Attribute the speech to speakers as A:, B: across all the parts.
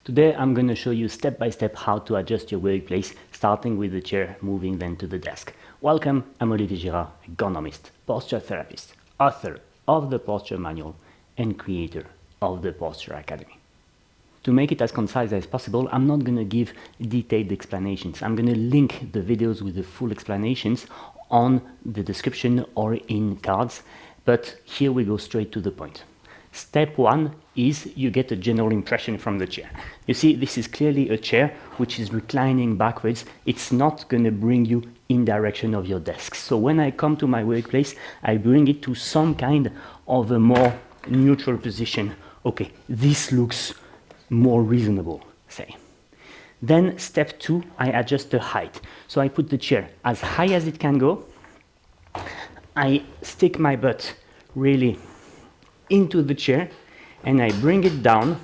A: Today I'm going to show you step by step how to adjust your workplace, starting with the chair, moving then to the desk. Welcome, I'm Olivier Girard, ergonomist, posture therapist, author of the Posture Manual and creator of the Posture Academy. To make it as concise as possible, I'm not going to give detailed explanations. I'm going to link the videos with the full explanations on the description or in cards, but here we go straight to the point. Step one is you get a general impression from the chair. You see, this is clearly a chair which is reclining backwards. It's not going to bring you in direction of your desk. So when I come to my workplace, I bring it to some kind of a more neutral position. Okay, this looks more reasonable, say. Then step two, I adjust the height. So I put the chair as high as it can go. I stick my butt really into the chair and I bring it down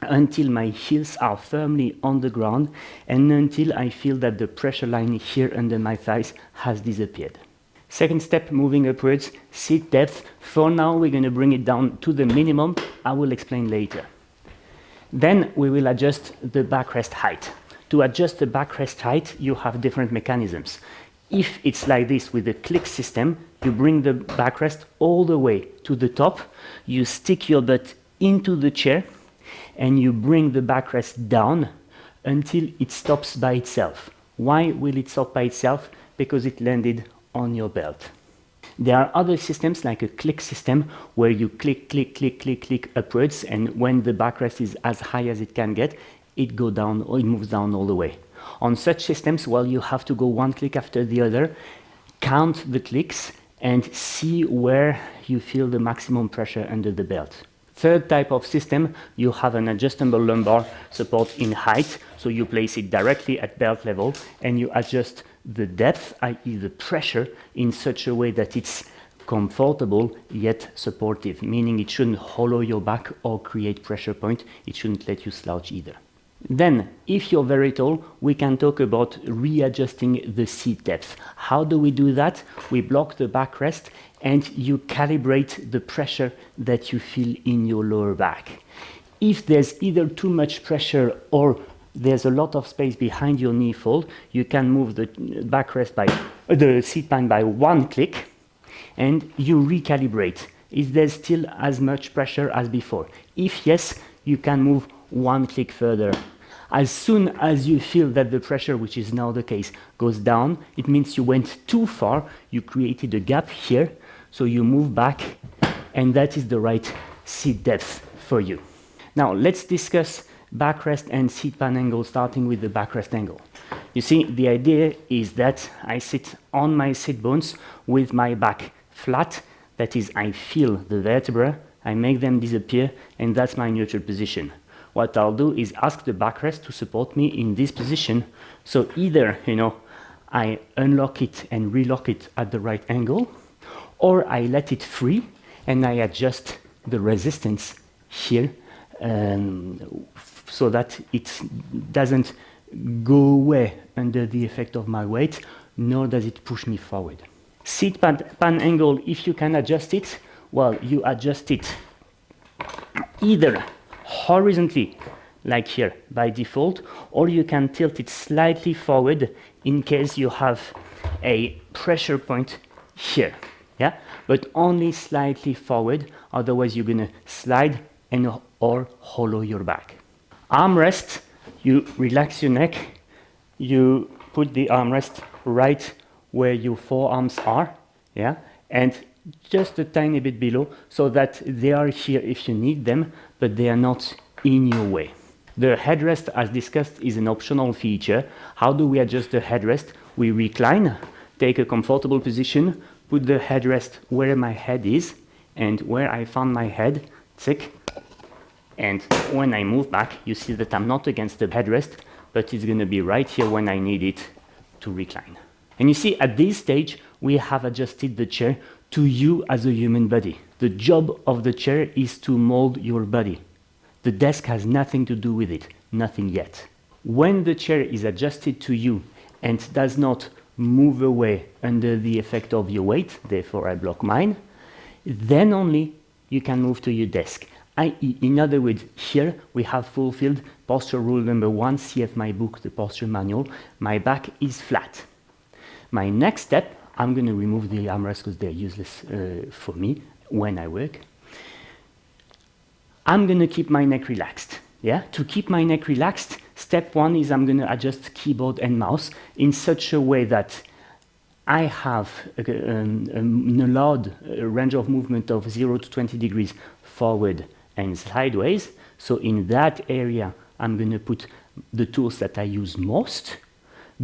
A: until my heels are firmly on the ground and until I feel that the pressure line here under my thighs has disappeared. Second step, moving upwards, seat depth. For now, we're going to bring it down to the minimum. I will explain later. Then we will adjust the backrest height. To adjust the backrest height, you have different mechanisms. If it's like this with the click system, you bring the backrest all the way to the top, you stick your butt into the chair, and you bring the backrest down until it stops by itself. Why will it stop by itself? Because it landed on your belt. There are other systems like a click system where you click, click, click, click, click upwards, and when the backrest is as high as it can get, it goes down or it moves down all the way. On such systems, well, you have to go one click after the other, count the clicks, and see where you feel the maximum pressure under the belt. Third type of system, you have an adjustable lumbar support in height, so you place it directly at belt level and you adjust the depth, i.e. the pressure, in such a way that it's comfortable yet supportive, meaning it shouldn't hollow your back or create pressure point, it shouldn't let you slouch either. Then, if you're very tall, we can talk about readjusting the seat depth. How do we do that? We block the backrest and you calibrate the pressure that you feel in your lower back. If there's either too much pressure or there's a lot of space behind your knee fold, you can move the backrest by the seat pan by one click and you recalibrate. Is there still as much pressure as before? If yes, you can move one click further. As soon as you feel that the pressure, which is now the case, goes down, it means you went too far, you created a gap here, so you move back, and that is the right seat depth for you. Now let's discuss backrest and seat pan angle, starting with the backrest angle. You see, the idea is that I sit on my sit bones with my back flat, that is, I feel the vertebra, I make them disappear, and that's my neutral position. What I'll do is ask the backrest to support me in this position. So either, I unlock it and relock it at the right angle, or I let it free and I adjust the resistance here so that it doesn't go away under the effect of my weight, nor does it push me forward. Seat pan angle, if you can adjust it, well, you adjust it either horizontally, like here by default, or you can tilt it slightly forward in case you have a pressure point here, yeah, but only slightly forward, otherwise you're gonna slide and or hollow your back. Armrest, you relax your neck, you put the armrest right where your forearms are, yeah, and just a tiny bit below so that they are here if you need them, but they are not in your way. The headrest, as discussed, is an optional feature. How do we adjust the headrest? We recline, take a comfortable position, put the headrest where my head is and where I found my head, tick, and when I move back, you see that I'm not against the headrest, but it's going to be right here when I need it to recline. And you see, at this stage, we have adjusted the chair to you as a human body. The job of the chair is to mold your body. The desk has nothing to do with it, nothing yet. When the chair is adjusted to you and does not move away under the effect of your weight, therefore I block mine, then only you can move to your desk. i.e., in other words, here we have fulfilled posture rule number 1, CF my book, the posture manual. My back is flat. My next step, I'm going to remove the armrests because they're useless for me when I work. I'm going to keep my neck relaxed. Yeah? To keep my neck relaxed, step 1 is I'm going to adjust keyboard and mouse in such a way that I have an allowed range of movement of 0 to 20 degrees forward and sideways. So in that area, I'm going to put the tools that I use most.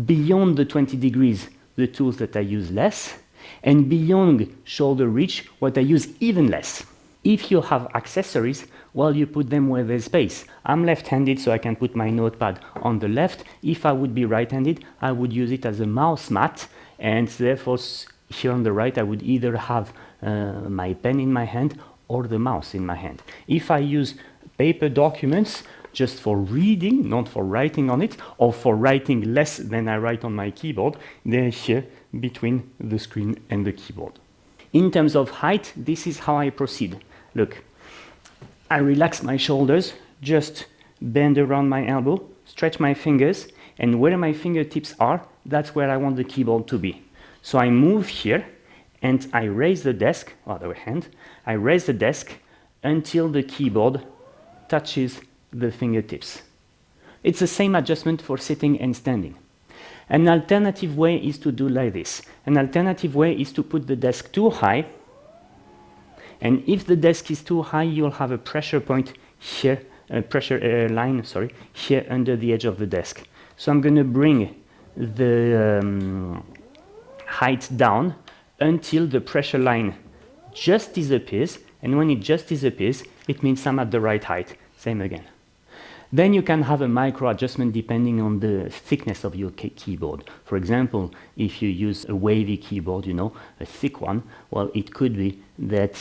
A: Beyond the 20 degrees, the tools that I use less. And beyond shoulder reach, what I use even less. If you have accessories, well, you put them where there's space. I'm left-handed, so I can put my notepad on the left. If I would be right-handed, I would use it as a mouse mat. And therefore, here on the right, I would either have my pen in my hand or the mouse in my hand. If I use paper documents just for reading, not for writing on it, or for writing less than I write on my keyboard, they're here between the screen and the keyboard. In terms of height, this is how I proceed. Look, I relax my shoulders, just bend around my elbow, stretch my fingers, and where my fingertips are, that's where I want the keyboard to be. So I move here, and I raise the desk, other hand, I raise the desk until the keyboard touches the fingertips. It's the same adjustment for sitting and standing. An alternative way is to do like this. An alternative way is to put the desk too high, and if the desk is too high, you'll have a pressure point here, here under the edge of the desk. So I'm going to bring the height down until the pressure line just disappears, and when it just disappears, it means I'm at the right height. Same again. Then you can have a micro adjustment depending on the thickness of your keyboard. For example, if you use a wavy keyboard, you know, a thick one, well, it could be that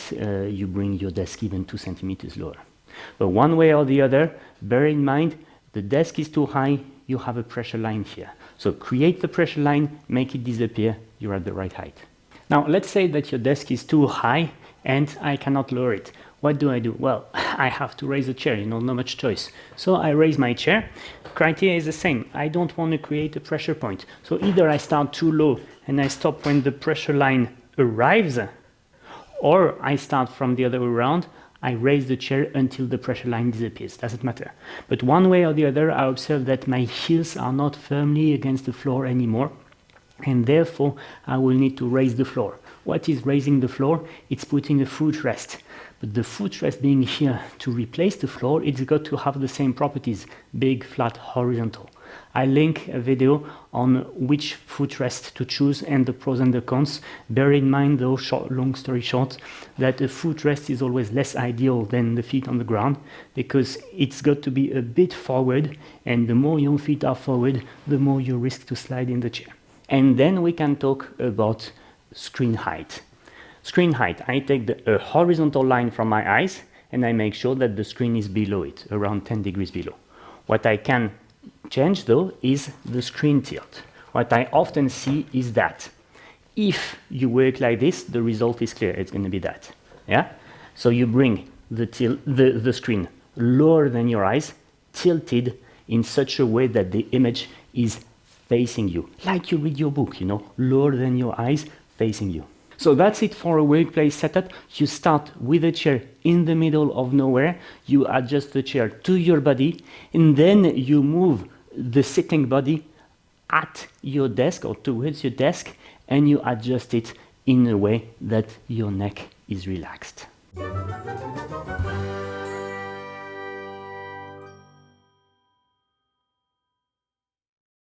A: you bring your desk even 2 centimeters lower. But one way or the other, bear in mind, the desk is too high, you have a pressure line here. So create the pressure line, make it disappear, you're at the right height. Now, let's say that your desk is too high and I cannot lower it. What do? Well, I have to raise a chair, you know, not much choice. So I raise my chair. Criteria is the same. I don't want to create a pressure point. So either I start too low and I stop when the pressure line arrives, or I start from the other way around. I raise the chair until the pressure line disappears. Doesn't matter. But one way or the other, I observe that my heels are not firmly against the floor anymore, and therefore I will need to raise the floor. What is raising the floor? It's putting a footrest. But the footrest being here to replace the floor, it's got to have the same properties, big, flat, horizontal. I link a video on which footrest to choose and the pros and the cons. Bear in mind, though, long story short, that a footrest is always less ideal than the feet on the ground because it's got to be a bit forward, and the more your feet are forward, the more you risk to slide in the chair. And then we can talk about screen height. Screen height, I take a horizontal line from my eyes and I make sure that the screen is below it, around 10 degrees below. What I can change though is the screen tilt. What I often see is that if you work like this, the result is clear, it's going to be that. Yeah? So you bring the screen lower than your eyes, tilted in such a way that the image is facing you, like you read your book, you know, lower than your eyes, facing you. So that's it for a workplace setup. You start with a chair in the middle of nowhere, you adjust the chair to your body, and then you move the sitting body at your desk or towards your desk, and you adjust it in a way that your neck is relaxed.